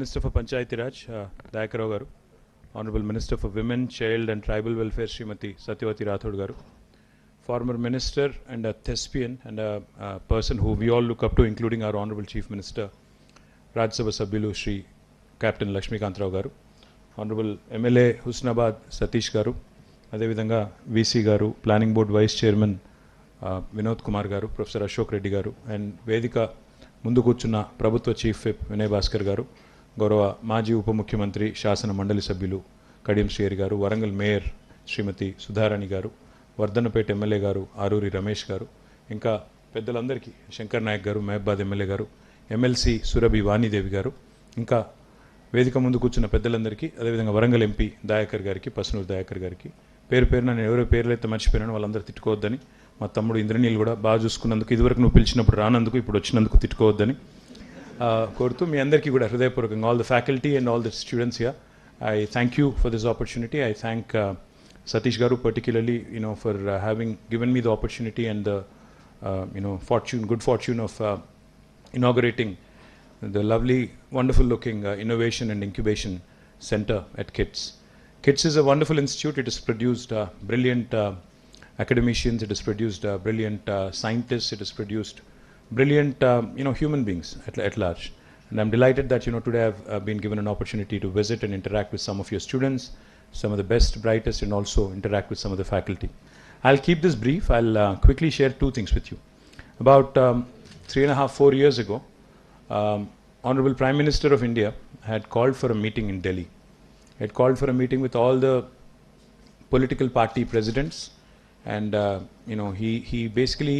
Minister for Panchayati Raj, Dayakar Rao Garu, Honorable Minister for Women, Child and Tribal Welfare, Srimati Satyavati Rathod Garu, former Minister and a thespian and a person who we all look up to, including our Honorable Chief Minister, Rajya Sabha Sabhyulu Shri Captain Lakshmikant Rao Garu, Honorable MLA Husnabad Satish Garu, అదేవిధంగా VC గారు, planning board vice chairman Vinod Kumar గారు, professor Ashok Reddy గారు, and వేదిక ముందు కూర్చున్న ప్రభుత్వ chief whip Vinay Bhaskar గారు, గౌరవ మాజీ ఉప ముఖ్యమంత్రి శాసన మండలి సభ్యులు కడియం శ్రీహరి గారు, వరంగల్ మేయర్ శ్రీమతి సుధారాణి గారు, వర్ధన్నపేట ఎమ్మెల్యే గారు ఆరూరి రమేష్ గారు, ఇంకా పెద్దలందరికీ శంకర్ నాయక్ గారు, మహబాద్ ఎమ్మెల్యే గారు, ఎమ్మెల్సీ సురభి వాణిదేవి గారు, ఇంకా వేదిక ముందు కూర్చున్న పెద్దలందరికీ, అదేవిధంగా వరంగల్ ఎంపీ దయాకర్ గారికి, పసునూరు దయాకర్ గారికి, పేరు పేరున నేను ఎవరో పేర్లు అయితే మర్చిపోయినాను, వాళ్ళందరూ తిట్టుకోవద్దని, మా తమ్ముడు ఇంద్రనీల్ కూడా బాగా చూసుకున్నందుకు, ఇదివరకు నువ్వు పిలిచినప్పుడు రానందుకు, ఇప్పుడు వచ్చినందుకు తిట్టుకోవద్దని కోరుతూ మీ అందరికీ కూడా హృదయపూర్వకంగా all the faculty and all the students here, I thank you for this opportunity. I thank Satish Garu particularly, for having given me the opportunity and the, good fortune of inaugurating the lovely, wonderful-looking innovation and incubation center at KITS. KITS is a wonderful institute. It has produced brilliant academicians. It has produced brilliant scientists. It has produced brilliant, human beings at large. And I'm delighted that, today I've been given an opportunity to visit and interact with some of your students, some of the best, brightest, and also interact with some of the faculty. I'll keep this brief. I'll quickly share two things with you. About 3.5, 4 years ago, Honorable Prime Minister of India had called for a meeting in Delhi. He had called for a meeting with all the political party presidents, and he basically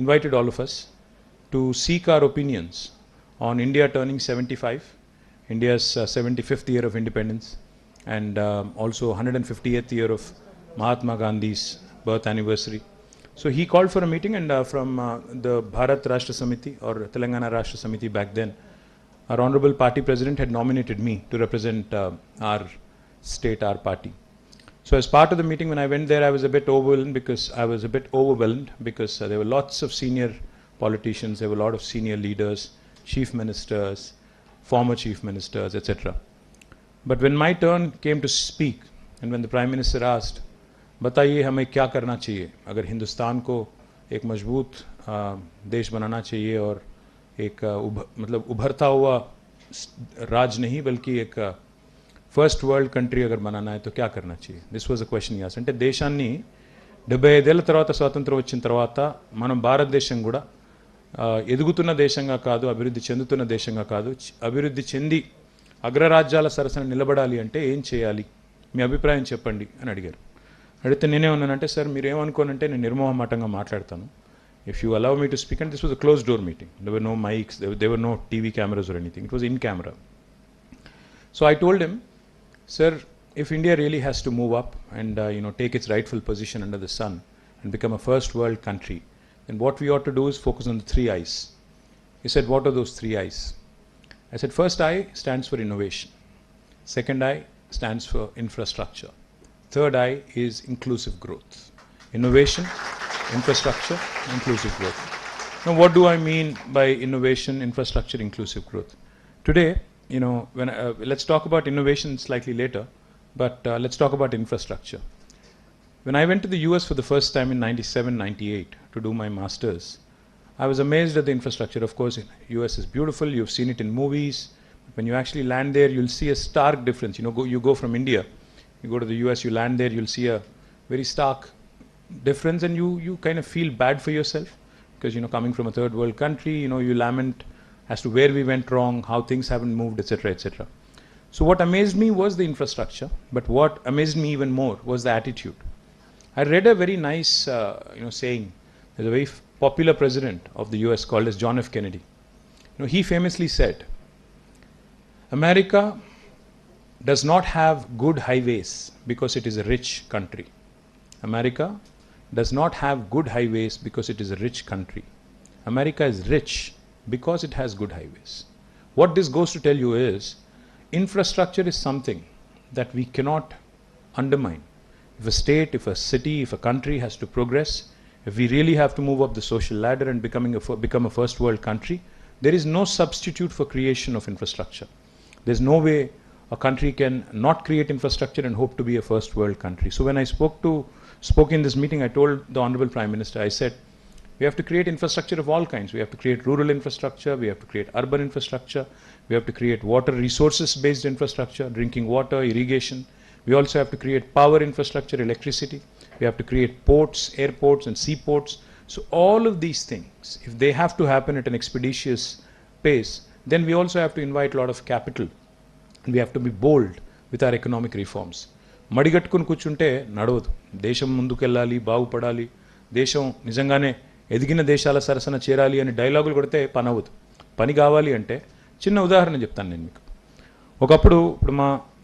invited all of us to seek our opinions on India turning 75, India's 75th year of independence, and also 150th year of Mahatma Gandhi's birth anniversary. So he called for a meeting, and from the Bharat Rashtra Samiti or Telangana Rashtra Samiti back then, our Honorable Party President had nominated me to represent our state, our party. So as part of the meeting, when I went there, I was a bit overwhelmed because there were lots of senior politicians, there were a lot of senior leaders, chief ministers, former chief ministers, etc. But when my turn came to speak, and when the Prime Minister asked, बताइए हमें क्या करना चाहिए अगर हिंदुस्तान को एक मजबूत देश बनाना चाहिए और एक उभरता हुआ राज नहीं बल्कि एक फर्स्ट वर्ल्ड कंट्री अगर बनाना है तो क्या करना चाहिए. This was a question he asked. అంటే దేశాన్ని 75 ఏళ్ల తర్వాత స్వాతంత్రం వచ్చిన తర్వాత మనం భారతదేశం కూడా ఎదుగుతున్న దేశంగా కాదు, అభివృద్ధి చెందుతున్న దేశంగా కాదు, అభివృద్ధి చెంది అగ్రరాజ్యాల సరసన నిలబడాలి అంటే ఏం చేయాలి, మీ అభిప్రాయం చెప్పండి అని అడిగారు. అడిగితే నేనేమన్నానంటే, సార్ మీరు ఏమనుకోనంటే నేను నిర్మోహమాటంగా మాట్లాడతాను. If you allow me to speak, and this was a close door meeting. There were no mics, there were no TV cameras or anything. It was in camera. So I told him, sir, if India really has to move up and take its rightful position under the sun and become a first world country, then what we ought to do is focus on the 3 I's. He said, what are those 3 I's? I said, first I stands for innovation. Second I stands for infrastructure. Third I is inclusive growth. Innovation, infrastructure, inclusive growth. Now what do I mean by innovation, infrastructure, inclusive growth? Today, let's talk about innovation slightly later, but let's talk about infrastructure. When I went to the US for the first time in 97, 98 to do my master's, I was amazed at the infrastructure. Of course, US is beautiful, you've seen it in movies, but when you actually land there, you'll see a stark difference. You go from India, you go to the US, you land there, you'll see a very stark difference, and you kind of feel bad for yourself, because coming from a third world country, you lament as to where we went wrong, how things haven't moved, etc., etc. So what amazed me was the infrastructure, but what amazed me even more was the attitude. I read a very nice, saying. There's a very popular president of the US called as John F. Kennedy. He famously said, America does not have good highways because it is a rich country. America does not have good highways because it is a rich country. America is rich because it has good highways. What this goes to tell you is, infrastructure is something that we cannot undermine. If a state, if a city, if a country has to progress, if we really have to move up the social ladder and become a first world country, there is no substitute for creation of infrastructure. There's no way a country can not create infrastructure and hope to be a first world country. So when I spoke in this meeting, I told the Honorable Prime Minister, I said, we have to create infrastructure of all kinds. We have to create rural infrastructure, we have to create urban infrastructure, we have to create water resources based infrastructure, drinking water, irrigation. We also have to create power infrastructure, electricity. We have to create ports, airports and seaports. So all of these things, if they have to happen at an expeditious pace, then we also have to invite a lot of capital. And we have to be bold with our economic reforms. మడిగట్టుకుని కూర్చుంటే నడవదు. దేశం ముందుకెళ్ళాలి, బాగుపడాలి, దేశం నిజంగానే ఎదిగిన దేశాల సరసన చేరాలి అని డైలాగులు కొడితే పని అవ్వదు. పని కావాలి అంటే చిన్న ఉదాహరణ చెప్తాను నేను మీకు. ఒకప్పుడు ఇప్పుడు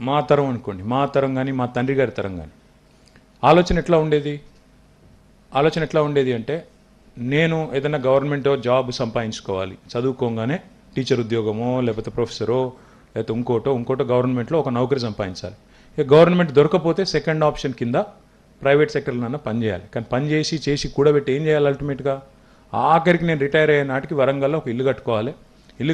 మా తరం అనుకోండి, మా తరం కానీ మా తండ్రి గారి తరం కానీ ఆలోచన ఎట్లా ఉండేది అంటే, నేను ఏదైనా గవర్నమెంట్ జాబ్ సంపాదించుకోవాలి, చదువుకోగానే టీచర్ ఉద్యోగమో లేకపోతే ప్రొఫెసరో లేకపోతే ఇంకోటో గవర్నమెంట్లో ఒక నౌకరీ సంపాదించాలి. ఇక గవర్నమెంట్ దొరకపోతే సెకండ్ ఆప్షన్ కింద ప్రైవేట్ సెక్టర్లో పని చేయాలి. కానీ పని చేసి కూడబెట్టి ఏం చేయాలి అల్టిమేట్గా? ఆఖరికి నేను రిటైర్ అయ్యే నాటికి వరంగల్లో ఒక ఇల్లు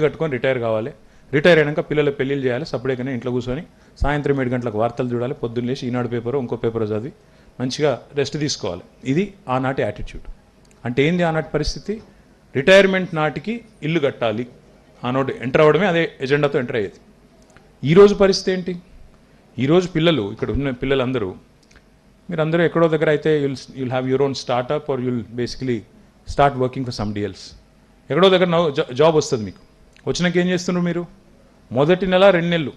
కట్టుకొని రిటైర్ కావాలి. రిటైర్ అయినాక పిల్లల పెళ్ళిళ్ళు చేయాలి, సపరేట్గానే ఇంట్లో కూర్చొని సాయంత్రం 7 గంటలకు వార్తలు చూడాలి, పొద్దున్న లేచి ఈనాడు పేపరో ఇంకో పేపరో చదివి మంచిగా రెస్ట్ తీసుకోవాలి. ఇది ఆనాటి యాటిట్యూడ్. అంటే ఏంది ఆనాటి పరిస్థితి? రిటైర్మెంట్ నాటికి ఇల్లు కట్టాలి, ఆనాడు ఎంటర్ అవ్వడమే అదే ఎజెండాతో ఎంటర్ అయ్యేది. ఈరోజు పరిస్థితి ఏంటి? ఈరోజు పిల్లలు, ఇక్కడ ఉన్న పిల్లలందరూ, మీరందరూ ఎక్కడో దగ్గర అయితే you'll have your own startup or you'll basically start working for somebody else. ఎక్కడో దగ్గర జాబ్ వస్తుంది మీకు. వచ్చినాక ఏం చేస్తున్నారు మీరు? మొదటి నెల 2 నెలలు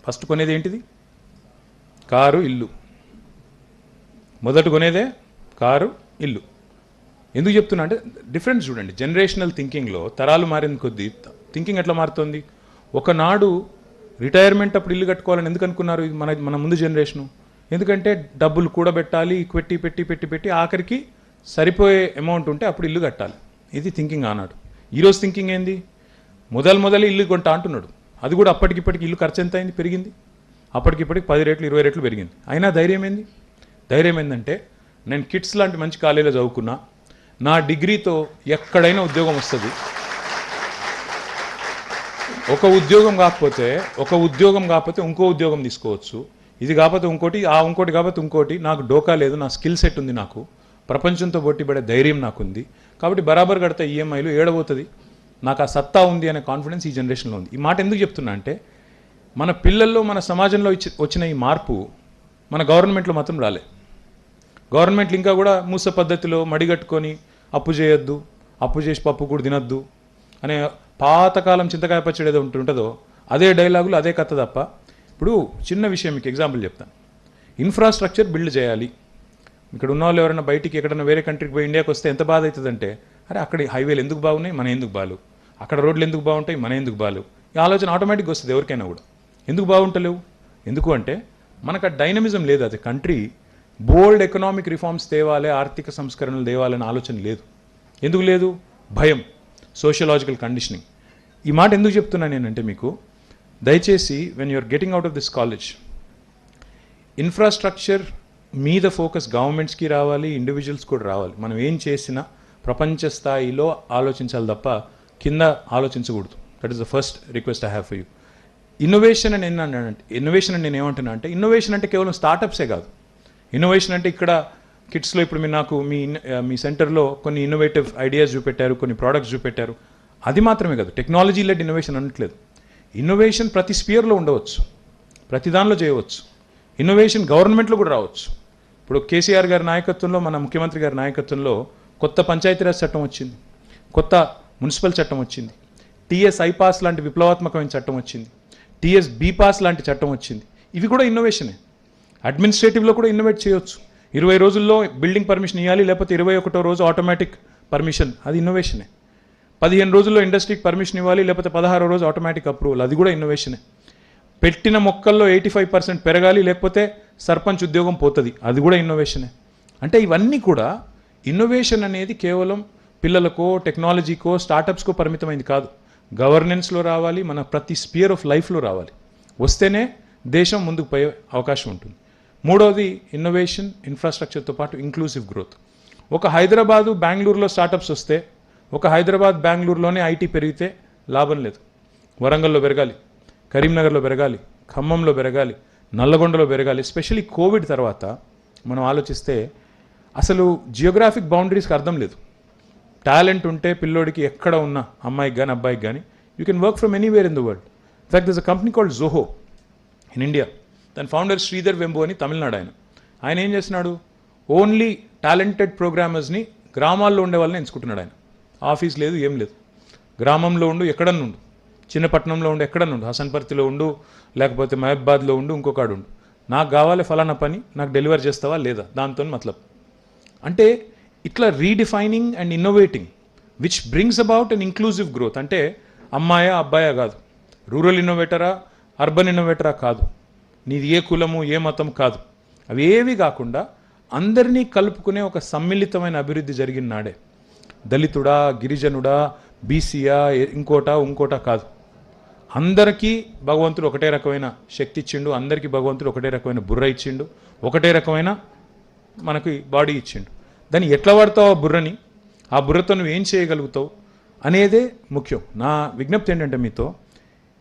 ఫస్ట్ కొనేది ఏంటిది? కారు, ఇల్లు. మొదట కొనేదే కారు, ఇల్లు. ఎందుకు చెప్తున్నా అంటే డిఫరెన్స్ చూడండి. జనరేషనల్ థింకింగ్లో తరాలు మారిన కొద్దీ థింకింగ్ ఎట్లా మారుతుంది? ఒకనాడు రిటైర్మెంట్ అప్పుడు ఇల్లు కట్టుకోవాలని ఎందుకు అనుకున్నారు మన ముందు జనరేషను? ఎందుకంటే డబ్బులు కూడబెట్టాలి, పెట్టి ఆఖరికి సరిపోయే అమౌంట్ ఉంటే అప్పుడు ఇల్లు కట్టాలి. ఇది థింకింగ్ ఆనాడు. ఈరోజు థింకింగ్ ఏంది? మొదలు ఇల్లు కొంటా అంటున్నాడు. అది కూడా అప్పటికిప్పటికి ఇల్లు ఖర్చు ఎంత అయింది? పెరిగింది. అప్పటికిప్పటికి 10 రెట్లు 20 రెట్లు పెరిగింది. అయినా ధైర్యం ఏందంటే, నేను కిట్స్ లాంటి మంచి కాలేజీలో చదువుకున్నా, నా డిగ్రీతో ఎక్కడైనా ఉద్యోగం వస్తుంది. ఒక ఉద్యోగం కాకపోతే ఇంకో ఉద్యోగం తీసుకోవచ్చు. ఇది కాకపోతే ఇంకోటి కాకపోతే ఇంకోటి. నాకు డోకా లేదు, నా స్కిల్ సెట్ ఉంది, నాకు ప్రపంచంతో పోటీపడే ధైర్యం నాకుంది. కాబట్టి బరాబర్ కడతా ఈఎంఐలు ఏడబోతుంది, నాకు ఆ సత్తా ఉంది అనే కాన్ఫిడెన్స్ ఈ జనరేషన్లో ఉంది. ఈ మాట ఎందుకు చెప్తున్నా అంటే, మన పిల్లల్లో మన సమాజంలో వచ్చిన ఈ మార్పు మన గవర్నమెంట్లో మాత్రం రాలే. గవర్నమెంట్లు ఇంకా కూడా మూస పద్ధతిలో మడిగట్టుకొని అప్పు చేయొద్దు, అప్పు చేసి పప్పు కూడా తినొద్దు అనే పాతకాలం చింతకాయ పచ్చడి ఏదో ఉంటుందో అదే డైలాగులు, అదే కథ తప్ప. ఇప్పుడు చిన్న విషయం మీకు ఎగ్జాంపుల్ చెప్తాను. ఇన్ఫ్రాస్ట్రక్చర్ బిల్డ్ చేయాలి. ఇక్కడ ఉన్న వాళ్ళు ఎవరైనా బయటికి ఎక్కడైనా వేరే కంట్రీకి పోయి ఇండియాకి వస్తే ఎంత బాధ అవుతుందంటే, అరే అక్కడ హైవేలు ఎందుకు బాగున్నాయి, మన ఎందుకు బాగాలేవు, అక్కడ రోడ్లు ఎందుకు బాగుంటాయి, మన ఎందుకు బాగాలేవు. ఈ ఆలోచన ఆటోమేటిక్గా వస్తుంది ఎవరికైనా కూడా. ఎందుకు బాగుంటలేవు? ఎందుకు అంటే మనకు ఆ డైనమిజం లేదు. అది కంట్రీ బోల్డ్ ఎకనామిక్ రిఫార్మ్స్ తేవాలి, ఆర్థిక సంస్కరణలు తేవాలనే ఆలోచన లేదు. ఎందుకు లేదు? భయం, సోషియలాజికల్ కండిషనింగ్. ఈ మాట ఎందుకు చెప్తున్నాను నేనంటే, మీకు దయచేసి when you're getting out of this college, infrastructure మీద ఫోకస్ గవర్నమెంట్స్కి రావాలి, ఇండివిజువల్స్ కూడా రావాలి. మనం ఏం చేసినా ప్రపంచ స్థాయిలో ఆలోచించాలి తప్ప కింద ఆలోచించకూడదు. That is the first request I have for you. Innovation అని నేను ఏమంటున్నా అంటే, ఇన్నోవేషన్ అంటే కేవలం స్టార్టప్సే కాదు. ఇన్నోవేషన్ అంటే ఇక్కడ కిట్స్లో ఇప్పుడు మీరు నాకు మీ సెంటర్లో కొన్ని ఇన్నోవేటివ్ ఐడియాస్ చూపెట్టారు, కొన్ని ప్రోడక్ట్స్ చూపెట్టారు. అది మాత్రమే కాదు, టెక్నాలజీ లెడ్ ఇన్నోవేషన్ అనట్లేదు. ఇన్నోవేషన్ ప్రతి స్పియర్లో ఉండవచ్చు, ప్రతి దానిలో చేయవచ్చు. ఇన్నోవేషన్ గవర్నమెంట్లో కూడా రావచ్చు. ఇప్పుడు కేసీఆర్ గారి నాయకత్వంలో, మన ముఖ్యమంత్రి గారి నాయకత్వంలో కొత్త పంచాయతీరాజ్ చట్టం వచ్చింది, కొత్త మున్సిపల్ చట్టం వచ్చింది, టీఎస్ ఐపాస్ లాంటి విప్లవాత్మకమైన చట్టం వచ్చింది, టీఎస్ బీపాస్ లాంటి చట్టం వచ్చింది. ఇవి కూడా ఇన్నోవేషనే. అడ్మినిస్ట్రేటివ్లో కూడా ఇన్నోవేట్ చేయొచ్చు. 20 రోజుల్లో బిల్డింగ్ పర్మిషన్ ఇవ్వాలి, లేకపోతే 21వ రోజు ఆటోమేటిక్ పర్మిషన్, అది ఇన్నోవేషనే. 15 రోజుల్లో ఇండస్ట్రీకి పర్మిషన్ ఇవ్వాలి, లేకపోతే 16వ రోజు ఆటోమేటిక్ అప్రూవల్, అది కూడా ఇన్నోవేషనే. పెట్టిన మొక్కల్లో 85% పెరగాలి, లేకపోతే సర్పంచ్ ఉద్యోగం పోతుంది, అది కూడా ఇన్నోవేషనే. అంటే ఇవన్నీ కూడా ఇన్నోవేషన్ అనేది కేవలం పిల్లలకో, టెక్నాలజీకో, స్టార్టప్స్కో పరిమితమైంది కాదు. గవర్నెన్స్లో రావాలి, మన ప్రతి స్పియర్ ఆఫ్ లైఫ్లో రావాలి. వస్తేనే దేశం ముందుకు పోయే అవకాశం ఉంటుంది. మూడవది ఇన్నోవేషన్, ఇన్ఫ్రాస్ట్రక్చర్తో పాటు ఇంక్లూసివ్ గ్రోత్. ఒక హైదరాబాదు, బెంగళూరులో స్టార్టప్స్ వస్తే, ఒక హైదరాబాద్, బెంగళూరులోనే ఐటీ పెరిగితే లాభం లేదు. వరంగల్లో పెరగాలి, కరీంనగర్లో పెరగాలి, ఖమ్మంలో పెరగాలి, నల్లగొండలో పెరగాలి. ఎస్పెషలీ కోవిడ్ తర్వాత మనం ఆలోచిస్తే అసలు జియోగ్రాఫిక్ బౌండరీస్కి అర్థం లేదు. టాలెంట్ ఉంటే పిల్లోడికి ఎక్కడ ఉన్న అమ్మాయికి కానీ అబ్బాయికి కానీ you can work from anywhere in the world. In fact this a company called Zoho in India. దాని ఫౌండర్ శ్రీధర్ వెంబు అని తమిళనాడు ఆయన ఏం చేస్తున్నాడు, ఓన్లీ టాలెంటెడ్ ప్రోగ్రామర్స్ని గ్రామాల్లో ఉండే వాళ్ళని ఎంచుకుంటున్నాడు. ఆయన ఆఫీస్ లేదు, ఏం లేదు, గ్రామంలో ఉండు, ఎక్కడన్నా ఉండు, చిన్న పట్టణంలో ఉండు, ఎక్కడన్నా ఉండు, హసన్పర్తిలో ఉండు, లేకపోతే మహబాద్లో ఉండు, ఇంకొకడు ఉండు, నాకు కావాలి ఫలానా పని, నాకు డెలివర్ చేస్తావా లేదా, దాంతో మతలబ్. అంటే ఇట్లా redefining and innovating which brings about an inclusive growth. అంటే అమ్మాయా అబ్బాయా కాదు, రూరల్ ఇన్నోవేటరా అర్బన్ ఇన్నోవేటరా కాదు, నీది ఏ కులము ఏ మతం కాదు, అవి ఏవి కాకుండా అందరినీ కలుపుకునే ఒక సమ్మిళితమైన అభివృద్ధి జరిగిన నాడే. దళితుడా, గిరిజనుడా, బీసీయా, ఇంకోటా కాదు, అందరికీ భగవంతుడు ఒకటే రకమైన శక్తి ఇచ్చిండు, అందరికీ భగవంతుడు ఒకటే రకమైన బుర్ర ఇచ్చిండు, ఒకటే రకమైన మనకి బాడీ ఇచ్చిండు. దాన్ని ఎట్లా వాడతావు ఆ బుర్రని, ఆ బుర్రతో నువ్వు ఏం చేయగలుగుతావు అనేదే ముఖ్యం. నా విజ్ఞప్తి ఏంటంటే మీతో,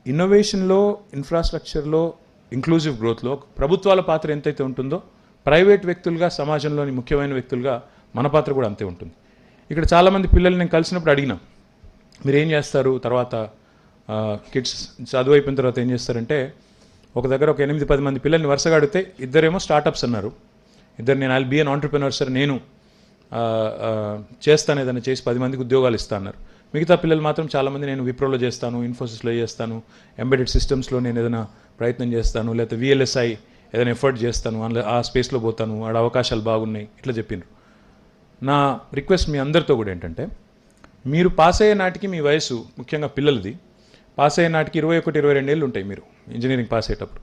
ఇన్నోవేషన్లో, ఇన్ఫ్రాస్ట్రక్చర్లో, ఇంక్లూజివ్ గ్రోత్లో ప్రభుత్వాల పాత్ర ఎంతైతే ఉంటుందో ప్రైవేట్ వ్యక్తులుగా, సమాజంలోని ముఖ్యమైన వ్యక్తులుగా మన పాత్ర కూడా అంతే ఉంటుంది. ఇక్కడ చాలామంది పిల్లలు నేను కలిసినప్పుడు అడిగినా, మీరు ఏం చేస్తారు తర్వాత, కిడ్స్ చదువు అయిపోయిన తర్వాత ఏం చేస్తారంటే, ఒక దగ్గర ఒక 8-10 మంది పిల్లల్ని వరుసగా అడిగితే ఇద్దరేమో స్టార్టప్స్ అన్నారు, ఇద్దరు నేను I'll be an entrepreneur sir, నేను చేస్తాను ఏదైనా చేసి 10 మందికి ఉద్యోగాలు ఇస్తా అన్నారు. మిగతా పిల్లలు మాత్రం చాలామంది నేను విప్రోలో చేస్తాను, ఇన్ఫోసిస్లో చేస్తాను, ఎంబెడెడ్ సిస్టమ్స్లో నేను ఏదైనా ప్రయత్నం చేస్తాను, లేకపోతే VLSI ఏదైనా ఎఫర్ట్ చేస్తాను, ఆ స్పేస్లో పోతాను, ఆడ అవకాశాలు బాగున్నాయి, ఇట్లా చెప్పిండ్రు. నా రిక్వెస్ట్ మీ అందరితో కూడా ఏంటంటే, మీరు పాస్ అయ్యే నాటికి మీ వయసు, ముఖ్యంగా పిల్లలది పాస్ అయ్యే నాటికి 21-22 ఏళ్ళు ఉంటాయి. మీరు ఇంజనీరింగ్ పాస్ అయ్యేటప్పుడు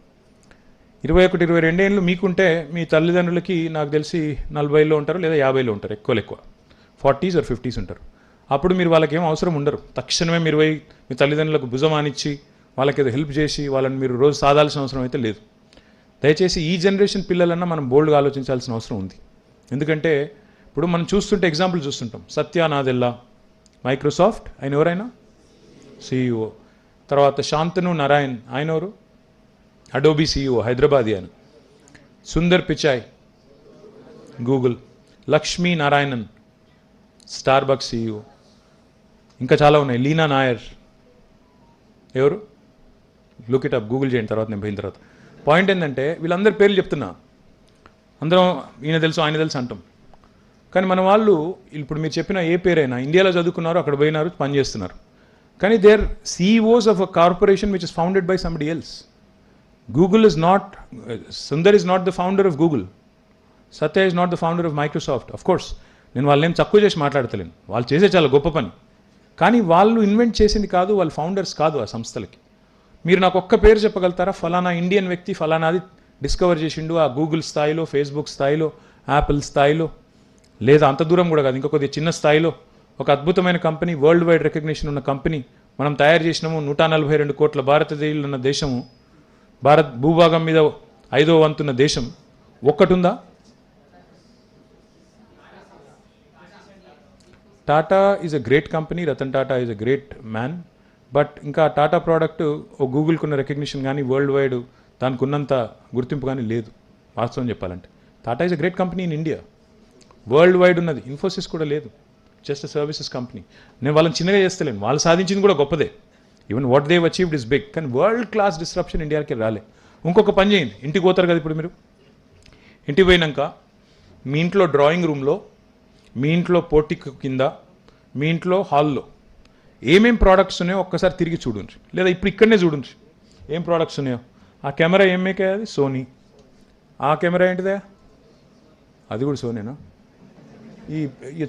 21-22 ఏళ్ళు మీకుంటే, మీ తల్లిదండ్రులకి నాకు తెలిసి 40లో ఉంటారు లేదా 50లో ఉంటారు, ఎక్కువ 40s or 50s ఉంటారు. అప్పుడు మీరు వాళ్ళకి ఏం అవసరం ఉండరు. తక్షణమే మీరు పోయి మీ తల్లిదండ్రులకు భుజం ఆనిచ్చి వాళ్ళకి ఏదో హెల్ప్ చేసి వాళ్ళని మీరు రోజు సాధాల్సిన అవసరం అయితే లేదు. దయచేసి ఈ జనరేషన్ పిల్లలన్నా మనం బోల్డ్గా ఆలోచించాల్సిన అవసరం ఉంది. ఎందుకంటే ఇప్పుడు మనం చూస్తుంటే ఎగ్జాంపుల్ చూస్తుంటాం, సత్య నాదెల్లా మైక్రోసాఫ్ట్, ఆయన ఎవరైనా CEO. తర్వాత శాంతను నారాయణ్, ఆయన ఎవరు, అడోబీ CEO హైదరాబాద్. ఆయన Sundar Pichai Google, Lakshmi Narayanan Starbucks CEO, ఇంకా చాలా ఉన్నాయి, లీనా నాయర్ ఎవరు, లుక్ ఇట్ అప్, గూగుల్ చేయండి తర్వాత నేను పోయిన తర్వాత. పాయింట్ ఏంటంటే వీళ్ళందరి పేర్లు చెప్తున్నా, అందరం ఈయన తెలుసు ఆయన తెలుసు అంటాం, కానీ మన వాళ్ళు ఇప్పుడు మీరు చెప్పిన ఏ పేరైనా ఇండియాలో చదువుకున్నారు, అక్కడ పోయినారు, పని చేస్తున్నారు, కానీ they are CEOs of a corporation which is founded by somebody else. Google is not, Sundar is not the founder of Google, Satya is not the founder of Microsoft. Of course నేను వాళ్ళేం తక్కువ చేసి మాట్లాడతలేను, వాళ్ళు చేసే చాలా గొప్ప పని, కానీ వాళ్ళు ఇన్వెంట్ చేసింది కాదు, వాళ్ళు ఫౌండర్స్ కాదు ఆ సంస్థలకి. మీరు నాకు ఒక్క పేరు చెప్పగలుగుతారా, ఫలానా ఇండియన్ వ్యక్తి ఫలానాది డిస్కవర్ చేసిండు ఆ గూగుల్ స్థాయిలో, ఫేస్బుక్ స్థాయిలో, యాపిల్ స్థాయిలో, లేదా అంత దూరం కూడా కాదు, ఇంకా కొద్దిగా చిన్న స్థాయిలో ఒక అద్భుతమైన కంపెనీ, వరల్డ్ వైడ్ రికగ్నిషన్ ఉన్న కంపెనీ మనం తయారు చేసినాము. 142 కోట్ల భారతదేశంలో ఉన్న దేశము, భారత్ భూభాగం మీద 5వ వంతున్న దేశం ఒక్కటుందా? Tata is a great company, Ratan Tata is a great man, but ఇంకా టాటా ప్రోడక్ట్ ఓ గూగుల్కి ఉన్న రికగ్నిషన్ కానీ వరల్డ్ వైడ్ దానికి ఉన్నంత గుర్తింపు కానీ లేదు వాస్తవం చెప్పాలంటే. Tata is a great company in India, world wide ఉన్నది. ఇన్ఫోసిస్ కూడా లేదు, జస్ట్ అ సర్వీసెస్ కంపెనీ. నేను వాళ్ళని చిన్నగా చేస్తలేను, వాళ్ళు సాధించింది కూడా గొప్పదే, even what they achieved is big, కానీ వరల్డ్ క్లాస్ డిస్రప్షన్ ఇండియాకి రాలే. ఇంకొక పని చేయండి, ఇంటికి పోతారు కదా ఇప్పుడు మీరు, ఇంటికి పోయినాక మీ ఇంట్లో డ్రాయింగ్ రూమ్లో, మీ ఇంట్లో పోర్టిక్ కింద, మీ ఇంట్లో హాల్లో ఏమేం ప్రోడక్ట్స్ ఉన్నాయో ఒక్కసారి తిరిగి చూడండి, లేదా ఇప్పుడు ఇక్కడనే చూడండి ఏం ప్రోడక్ట్స్ ఉన్నాయో. ఆ కెమెరా ఏం మేకే, అది సోనీ. ఆ కెమెరా ఏంటిదే, అది కూడా సోనేనా? ఈ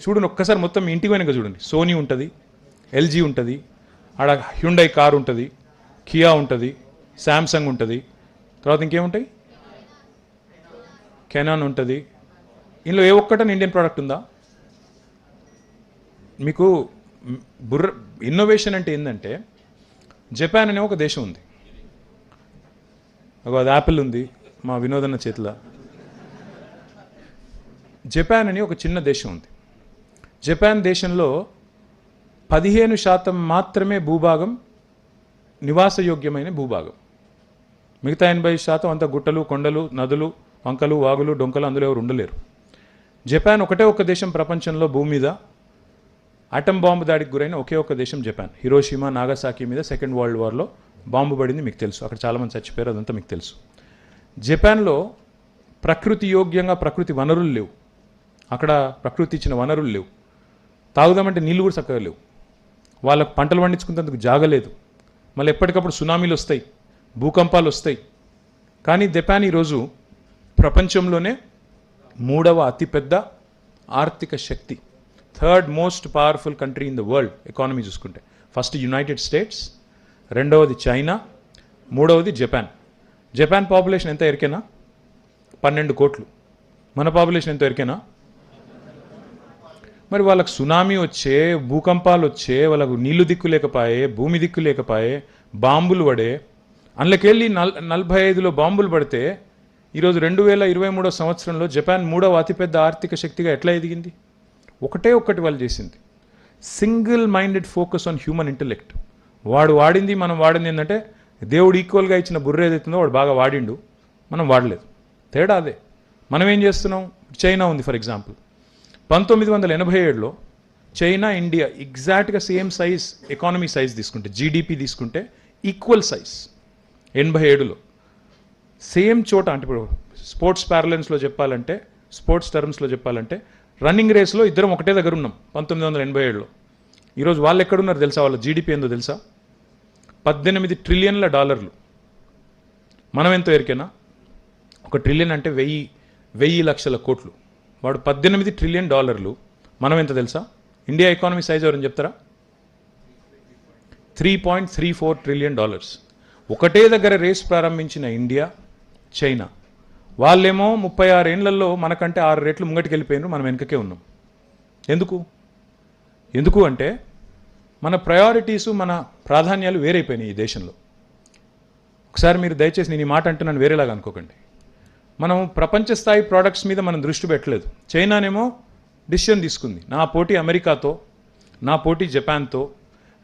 చూడండి ఒక్కసారి మొత్తం మీ ఇంటికి పోయినాక చూడండి, సోనీ ఉంటుంది, LG ఉంటుంది, ఆడ హ్యుండై కార్ ఉంటుంది, కియా ఉంటుంది, శాంసంగ్ ఉంటుంది, తర్వాత ఇంకేముంటాయి, కెనాన్ ఉంటుంది. ఇందులో ఏ ఒక్కటని ఇండియన్ ప్రోడక్ట్ ఉందా? మీకు ఇన్నోవేషన్ అంటే ఏంటంటే, జపాన్ అనే ఒక దేశం ఉంది, అది యాపిల్ ఉంది మా వినోదన్న చేతిలో. జపాన్ అని ఒక చిన్న దేశం ఉంది. జపాన్ దేశంలో 15% మాత్రమే భూభాగం నివాసయోగ్యమైన భూభాగం. మిగతా 80% అంతా గుట్టలు, కొండలు, నదులు, వంకలు, వాగులు, డొంకలు, అందులో ఎవరు ఉండలేరు. జపాన్ ఒకటే ఒక్క దేశం ప్రపంచంలో భూమి మీద ఆటం బాంబు దాడికి గురైన ఒకే ఒక్క దేశం జపాన్. హిరోషిమా, నాగసాకి మీద సెకండ్ వరల్డ్ వార్లో బాంబు పడింది, మీకు తెలుసు. అక్కడ చాలామంది చచ్చిపోయారు, అదంతా మీకు తెలుసు. జపాన్లో ప్రకృతి యోగ్యంగా ప్రకృతి వనరులు లేవు. అక్కడ ప్రకృతి ఇచ్చిన వనరులు లేవు. తాగుదామంటే నీళ్ళు కూడా చక్కగా లేవు. వాళ్ళకు పంటలు పండించుకునేందుకు జాగలేదు. మళ్ళీ ఎప్పటికప్పుడు సునామీలు వస్తాయి, భూకంపాలు వస్తాయి. కానీ జపాన్ ఈరోజు ప్రపంచంలోనే 3వ అతిపెద్ద ఆర్థిక శక్తి, third most powerful country in the world economy చూసుకుంటే. ఫస్ట్ యునైటెడ్ స్టేట్స్, రెండవది చైనా, మూడవది జపాన్. జపాన్ పాపులేషన్ ఎంత ఎరికేనా? 12 కోట్లు. మన పాపులేషన్ ఎంత ఎరికేనా? మరి వాళ్ళకు సునామీ వచ్చే, భూకంపాలు వచ్చే, వాళ్ళకు నీళ్లు దిక్కు లేకపోయే, భూమి దిక్కు లేకపోయే, బాంబులు పడే, అందులోకెళ్ళి 45లో బాంబులు పడితే ఈరోజు 2023 సంవత్సరంలో జపాన్ 3వ అతిపెద్ద ఆర్థిక శక్తిగా ఎట్లా ఎదిగింది? ఒకటే ఒక్కటి వాళ్ళు చేసింది, single minded focus on human intellect. వాడు వాడింది, మనం వాడింది ఏంటంటే దేవుడు ఈక్వల్గా ఇచ్చిన బుర్ర ఏదైతుందో వాడు బాగా వాడిండు, మనం వాడలేదు. తేడా అదే. మనం ఏం చేస్తున్నాం? చైనా ఉంది ఫర్ ఎగ్జాంపుల్. 1987లో చైనా, ఇండియా ఎగ్జాక్ట్గా సేమ్ సైజ్, ఎకానమీ సైజ్ తీసుకుంటే, జీడిపి తీసుకుంటే ఈక్వల్ సైజ్. 87లో సేమ్ చోట, అంటే ఇప్పుడు స్పోర్ట్స్ ప్యారలెన్స్లో చెప్పాలంటే, స్పోర్ట్స్ టర్మ్స్లో చెప్పాలంటే రన్నింగ్ రేస్లో ఇద్దరం ఒకటే దగ్గర ఉన్నాం 1987లో. ఈరోజు వాళ్ళు ఎక్కడున్నారు తెలుసా? వాళ్ళ జీడిపి ఏందో తెలుసా? $18 ట్రిలియన్ల. మనం ఎంతో ఎరికేనా? 1 ట్రిలియన్ అంటే 1000 లక్షల కోట్లు. వాడు $18 ట్రిలియన్. మనం ఎంత తెలుసా? ఇండియా ఎకానమీ సైజ్ ఎవరని చెప్తారా? $3.34 ట్రిలియన్. ఒకటే దగ్గర రేస్ ప్రారంభించిన ఇండియా, చైనా. వాళ్ళేమో 36 ఏళ్లలో మనకంటే 6 రెట్లు ముంగటికి వెళ్ళిపోయినారు, మనం వెనుకకే ఉన్నాం. ఎందుకు అంటే మన ప్రయారిటీసు, మన ప్రాధాన్యాలు వేరైపోయినాయి ఈ దేశంలో. ఒకసారి మీరు దయచేసి నేను ఈ మాట అంటే నన్ను వేరేలాగా అనుకోకండి. మనం ప్రపంచ స్థాయి ప్రోడక్ట్స్ మీద మనం దృష్టి పెట్టలేదు. చైనానేమో డిసిషన్ తీసుకుంది, నా పోటీ అమెరికాతో, నా పోటీ జపాన్తో,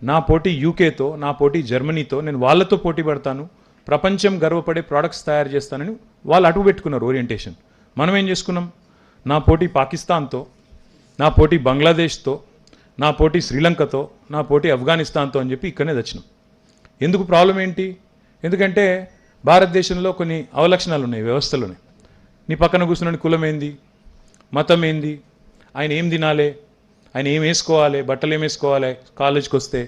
నా పోటీ యూకేతో, నా పోటీ జర్మనీతో, నేను వాళ్ళతో పోటీ పడతాను, ప్రపంచం గర్వపడే ప్రోడక్ట్స్ తయారు చేస్తానని వాళ్ళు అటు పెట్టుకున్నారు ఓరియంటేషన్. మనం ఏం చేసుకున్నాం? నా పోటీ పాకిస్తాన్తో, నా పోటీ బంగ్లాదేశ్తో, నా పోటీ శ్రీలంకతో, నా పోటీ ఆఫ్ఘనిస్తాన్తో అని చెప్పి ఇక్కడనే తెచ్చినాం. ఎందుకు? ప్రాబ్లం ఏంటి? ఎందుకంటే భారతదేశంలో కొన్ని అవలక్షణాలు ఉన్నాయి, వ్యవస్థలోనే. నీ పక్కన కూర్చున్న కులం ఏంది, మతం ఏంది, ఆయన ఏం తినాలి, ఆయన ఏం వేసుకోవాలి, బట్టలు ఏం వేసుకోవాలి, కాలేజ్కి వస్తే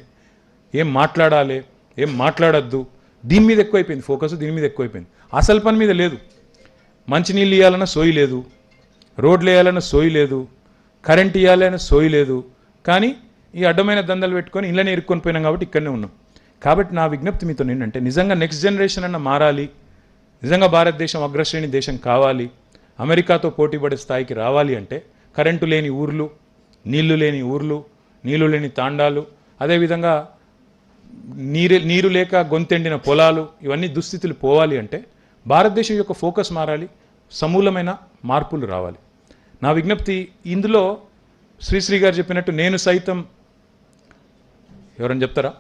ఏం మాట్లాడాలి, ఏం మాట్లాడద్దు, దీని మీద ఎక్కువైపోయింది ఫోకస్, దీని మీద ఎక్కువైపోయింది. అసలు పని మీద లేదు. మంచినీళ్ళు ఇవ్వాలన్నా సోయి లేదు, రోడ్లు వేయాలన్నా సోయి లేదు, కరెంట్ ఇవ్వాలన్నా సోయి లేదు. కానీ ఈ అడ్డమైన దందలు పెట్టుకొని ఇళ్ళనే ఇరుక్కొని పోయినాం కాబట్టి ఇక్కడనే ఉన్నాం. కాబట్టి నా విజ్ఞప్తి మీతో ఏంటంటే, నిజంగా నెక్స్ట్ జనరేషన్ అన్న మారాలి, నిజంగా భారతదేశం అగ్రశ్రేణి దేశం కావాలి, అమెరికాతో పోటీపడే స్థాయికి రావాలి అంటే కరెంటు లేని ఊర్లు, నీళ్లు లేని ఊర్లు, నీళ్లు లేని తాండాలు, అదేవిధంగా నీరు లేక గొంతెండిన పొలాలు, ఇవన్నీ దుస్థితులు పోవాలి అంటే భారతదేశం యొక్క ఫోకస్ మారాలి, సమూలమైన మార్పులు రావాలి. నా విజ్ఞప్తి ఇందులో శ్రీశ్రీ గారు చెప్పినట్టు నేను సైతం, ఎవరని చెప్తారా?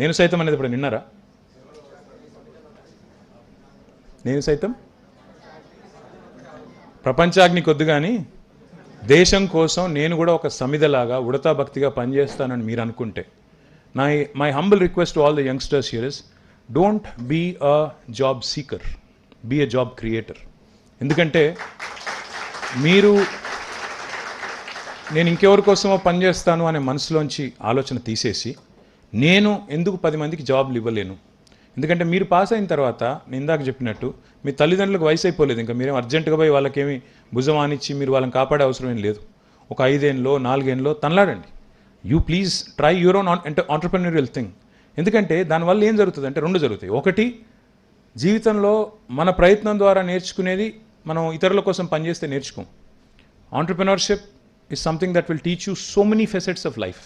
నేను సైతం అనేది ఇప్పుడు విన్నారా? నేను సైతం ప్రపంచాగ్ని కొద్దు, కానీ దేశం కోసం నేను కూడా ఒక సమిధలాగా ఉడతా భక్తిగా పనిచేస్తానని మీరు అనుకుంటే, my humble request to all the youngsters here is, don't be a job seeker, be a job creator. ఎందుకంటే నేను ఇంకెవరి కోసమో పనిచేస్తాను అనే మనసులోంచి ఆలోచన తీసేసి, నేను ఎందుకు 10 మందికి జాబ్లు ఇవ్వలేను? ఎందుకంటే మీరు పాస్ అయిన తర్వాత నేను ఇందాక చెప్పినట్టు మీ తల్లిదండ్రులకు వయసు అయిపోలేదు, ఇంకా మీరేం అర్జెంటుగా పోయి వాళ్ళకేమి భుజం ఆనిచ్చి మీరు వాళ్ళని కాపాడే అవసరం ఏం లేదు. ఒక 5 ఏళ్ళలో 4 ఏళ్ళలో తనలాడండి. You please try your own entrepreneurial thing. ఎందుకంటే దానివల్ల ఏం జరుగుతుంది అంటే 2 జరుగుతాయి. ఒకటి, జీవితంలో మన ప్రయత్నం ద్వారా నేర్చుకునేది మనం ఇతరుల కోసం పనిచేస్తే నేర్చుకోం. Entrepreneurship is something that will teach you so many facets of life,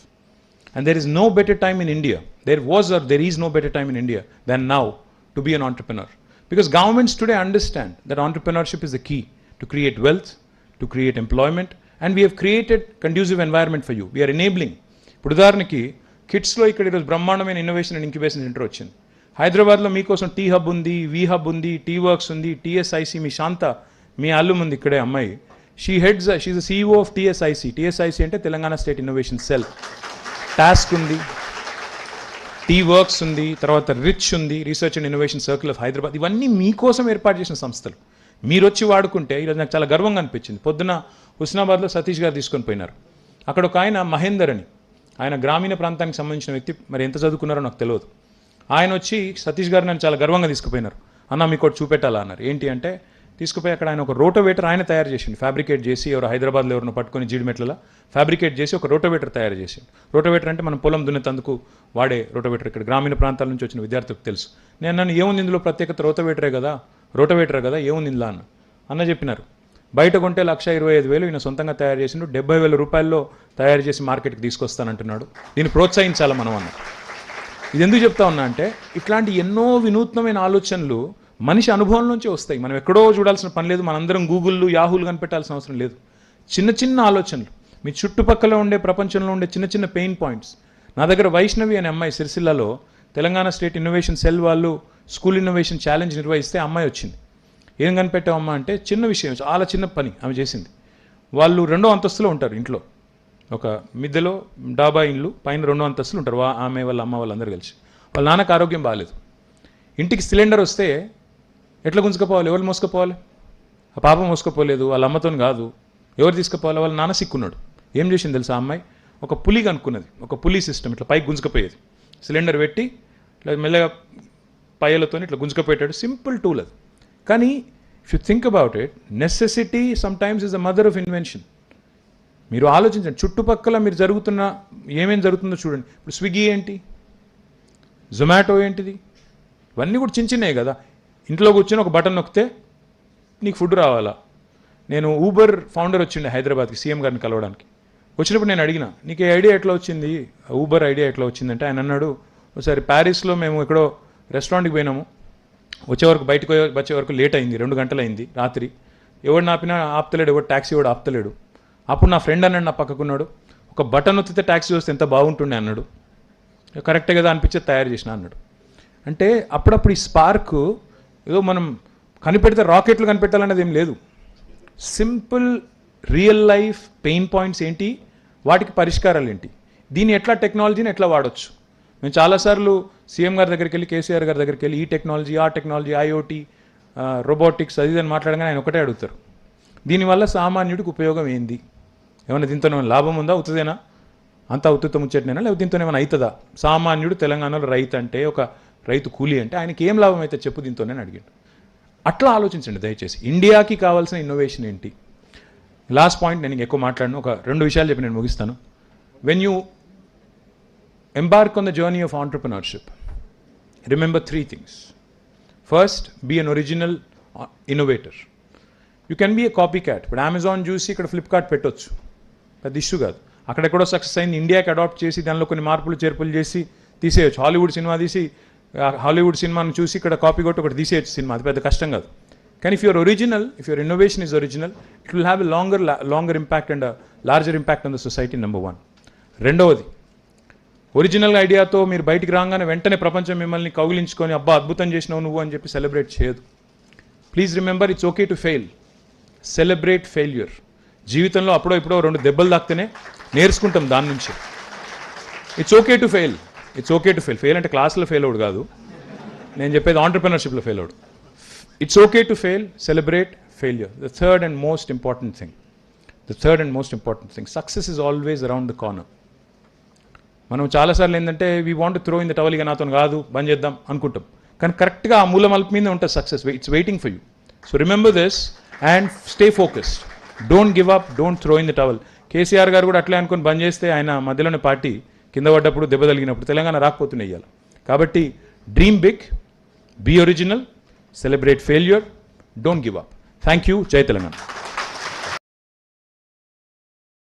and there is no better time in India, there is no better time in India than now to be an entrepreneur, because governments today understand that entrepreneurship is the key to create wealth, to create employment, and we have created conducive environment for you. We are enabling. ఇప్పుడు ఉదాహరణకి కిడ్స్లో ఇక్కడ ఈరోజు బ్రహ్మాండమైన innovation and incubation centre వచ్చింది. హైదరాబాద్లో మీకోసం T hub ఉంది, V hub ఉంది, టీ వర్క్స్ ఉంది, టీఎస్ఐసి. మీ శాంత మీ అల్లు ఉంది ఇక్కడే అమ్మాయి. She is the CEO of TSIC. TSIC అంటే Telangana state innovation cell. TASK ఉంది, టీ వర్క్స్ ఉంది, తర్వాత రిచ్ ఉంది, research and innovation circle of Hyderabad. ఇవన్నీ మీకోసం ఏర్పాటు చేసిన సంస్థలు. మీరు వచ్చి వాడుకుంటే ఈరోజు నాకు చాలా గర్వంగా అనిపించింది. పొద్దున హుస్నాబాద్లో సతీష్ గారు తీసుకొని పోయినారు. అక్కడ ఒక ఆయన మహేందర్ అని, ఆయన గ్రామీణ ప్రాంతానికి సంబంధించిన వ్యక్తి, మరి ఎంత చదువుకున్నారో నాకు తెలియదు. ఆయన వచ్చి సతీష్ గారు నన్ను చాలా గర్వంగా తీసుకుపోయినారు. అన్న మీకు ఒకటి చూపెట్టాలా అన్నారు. ఏంటి అంటే తీసుకుపోయి అక్కడ ఆయన ఒక రోటోవేటర్ ఆయన తయారు చేసిండు. ఫ్యాబ్రికేట్ చేసి ఎవరు హైదరాబాద్లో ఎవరిని పట్టుకొని జీడిమెట్లలో ఫ్యాబ్రికేట్ చేసి ఒక రోటోవేటర్ తయారు చేసిండు. రోటోవేటర్ అంటే మనం పొలం దున్నేతందుకు వాడే రోటోవేటర్. ఇక్కడ గ్రామీణ ప్రాంతాల నుంచి వచ్చిన విద్యార్థులకు తెలుసు. నేను నన్ను ఏముంది ఇందులో ప్రత్యేకత, రోటోవేటరే కదా ఏముంది ఇందులో అన్న చెప్పినారు. బయట కొంటే 1,25,000 ఈయన సొంతంగా తయారు చేసిండు. 70,000 రూపాయల్లో తయారు చేసి మార్కెట్కి తీసుకొస్తానంటున్నాడు. దీన్ని ప్రోత్సహించాలి మనం అన్న. ఇది ఎందుకు చెప్తా ఉన్నా అంటే ఇట్లాంటి ఎన్నో వినూత్నమైన ఆలోచనలు మనిషి అనుభవం నుంచే వస్తాయి. మనం ఎక్కడో చూడాల్సిన పని లేదు. మనందరం గూగుల్లు యాహూలు కనిపెట్టాల్సిన అవసరం లేదు. చిన్న చిన్న ఆలోచనలు, మీ చుట్టుపక్కల ఉండే ప్రపంచంలో ఉండే చిన్న చిన్న పెయిన్ పాయింట్స్. నా దగ్గర వైష్ణవి అనే అమ్మాయి సిరిసిల్లలో తెలంగాణ స్టేట్ ఇన్నోవేషన్ సెల్ వాళ్ళు స్కూల్ ఇన్నోవేషన్ ఛాలెంజ్ నిర్వహిస్తే అమ్మాయి వచ్చింది. ఏం కనిపెట్టామమ్మా అంటే చిన్న విషయం, చాలా చిన్న పని ఆమె చేసింది. వాళ్ళు 2వ అంతస్తులో ఉంటారు ఇంట్లో, ఒక మిద్దెలో డాబా ఇండ్లు, పైన 2వ అంతస్తులు ఉంటారు. ఆమె వాళ్ళ అమ్మ వాళ్ళందరూ కలిసి. వాళ్ళ నాన్నకు ఆరోగ్యం బాగాలేదు. ఇంటికి సిలిండర్ వస్తే ఎట్లా గుంజుకపోవాలి, ఎవరు మోసుకపోవాలి? ఆ పాప మోసుకపోలేదు, వాళ్ళ అమ్మతో కాదు, ఎవరు తీసుకుపోవాలి? వాళ్ళ నాన్న సిక్కున్నాడు. ఏం చేసింది తెలుసా అమ్మాయి? ఒక పులి కనుక్కున్నది, ఒక పులి సిస్టమ్. ఇట్లా పైకి గుంజుకపోయేది, సిలిండర్ పెట్టి ఇట్లా మెల్లగా పయ్యలతో ఇట్లా గుంజుకపోయేటాడు. సింపుల్ టూల్ అది. కానీ if you think about it, necessity sometimes is the mother of invention. మీరు ఆలోచించండి, చుట్టుపక్కల మీరు ఏమేం జరుగుతుందో చూడండి. ఇప్పుడు స్విగ్గీ ఏంటి, జొమాటో ఏంటిది, ఇవన్నీ కూడా చిన్న చిన్నవి కదా. ఇంట్లో కూర్చొని ఒక బటన్ నొక్కితే నీకు ఫుడ్ రావాలా. నేను ఊబర్ ఫౌండర్ వచ్చిండే హైదరాబాద్కి సీఎం గారిని కలవడానికి. వచ్చినప్పుడు నేను అడిగిన, నీకు ఐడియా ఎట్లా వచ్చింది, ఊబర్ ఐడియా ఎట్లా వచ్చిందంటే ఆయన అన్నాడు, ఒకసారి ప్యారిస్లో మేము ఎక్కడో రెస్టారెంట్కి పోయినాము, బయటకు వచ్చే వరకు లేట్ అయింది, 2 గంటలు అయింది రాత్రి. ఎవడు ఆపినా ఆపుతలేడు, ఎవడు ట్యాక్సీ ఎవడు ఆపుతలేడు. అప్పుడు నా ఫ్రెండ్ అన్నాడు, నా పక్కకున్నాడు, ఒక బటన్ నొక్కితే ట్యాక్సీ వస్తే ఎంత బాగుంటుండే అన్నాడు. కరెక్టే కదా అనిపించేది తయారు చేసిన అన్నాడు. అంటే అప్పుడప్పుడు ఈ స్పార్క్ ఏదో మనం కనిపెడితే రాకెట్లు కనిపెట్టాలనేది ఏం లేదు. Simple real life pain points ఏంటి, వాటికి పరిష్కారాలు ఏంటి, దీన్ని ఎట్లా టెక్నాలజీని ఎట్లా వాడచ్చు. మేము చాలాసార్లు సీఎం గారి దగ్గరికి వెళ్ళి, కేసీఆర్ గారి దగ్గరికి వెళ్ళి ఈ టెక్నాలజీ ఆ టెక్నాలజీ, ఐఓటీ, రోబోటిక్స్ అది అని మాట్లాడగానే ఆయన ఒకటే అడుగుతారు, దీనివల్ల సామాన్యుడికి ఉపయోగం ఏంది, ఏమైనా దీంతో ఏమైనా లాభం ఉందా, అవుతుందేనా, అంతా ఉత్తుత ముచ్చటనేనా, లేకపోతే దీంతో ఏమైనా అవుతుందా? సామాన్యుడు తెలంగాణలో రైతు అంటే, ఒక రైతు కూలీ అంటే ఆయనకి ఏం లాభం అయితే చెప్పు దీంతోనే అడిగాడు. అట్లా ఆలోచించండి దయచేసి. ఇండియాకి కావాల్సిన ఇన్నోవేషన్ ఏంటి? లాస్ట్ పాయింట్, నేను ఎక్కువ మాట్లాడను, ఒక 2 విషయాలు చెప్పి నేను ముగిస్తాను. When you embark on the journey of entrepreneurship, remember 3 things. First, be an original innovator. You can be a copycat, but Amazon చూసి ఇక్కడ ఫ్లిప్కార్ట్ పెట్టొచ్చు, పెద్ద ఇష్యూ కాదు. అక్కడెక్కడో సక్సెస్ అయింది, ఇండియాకి అడాప్ట్ చేసి దానిలో కొన్ని మార్పులు చేర్పులు చేసి తీసేయచ్చు. హాలీవుడ్ సినిమా తీసి హాలీవుడ్ సినిమాను చూసి ఇక్కడ కాపీ కొట్టి ఒకటి తీసేయచ్చు సినిమా, అది పెద్ద కష్టం కాదు. కానీ if your original, if your innovation is original, it will have a longer impact and larger impact on the society. Number 1. రెండవది, ఒరిజినల్ ఐడియాతో మీరు బయటికి రాగానే వెంటనే ప్రపంచం మిమ్మల్ని కౌగిలించుకొని అబ్బా అద్భుతం చేసినావు నువ్వు అని చెప్పి సెలబ్రేట్ చేయదు. Please remember, it's okay to fail, celebrate failure. జీవితంలో అప్పుడో ఇప్పుడో 2 దెబ్బలు తాకితేనే నేర్చుకుంటాం దాని నుంచి. It's okay to fail, it's okay to fail. Fail అంటే క్లాస్లో ఫెయిల్ అవుడు కాదు, నేను చెప్పేది ఆంటర్‌ప్రెన్యూర్‌షిప్లో ఫెయిల్ అవుడు. It's okay to fail, celebrate failure. The third and most important thing, success is always around the corner. మనం చాలాసార్లు ఏంటంటే we want throw in the towel, ఇక నాతో కాదు బంద్ చేద్దాం అనుకుంటాం, కానీ కరెక్ట్గా ఆ మూల మలుపు మీద ఉంటుంది success. It's waiting for you. So remember this and stay focused. Don't give up, don't throw in the towel. KCR గారు కూడా అట్లే అనుకుని బంద్ చేస్తే ఆయన మధ్యలోనే పార్టీ కింద పడ్డప్పుడు దెబ్బ తగిలినప్పుడు తెలంగాణ రాకపోతున్నాయి ఇవాళ. కాబట్టి dream big, be original, celebrate failure, don't give up. Thank you. జై తెలంగాణ.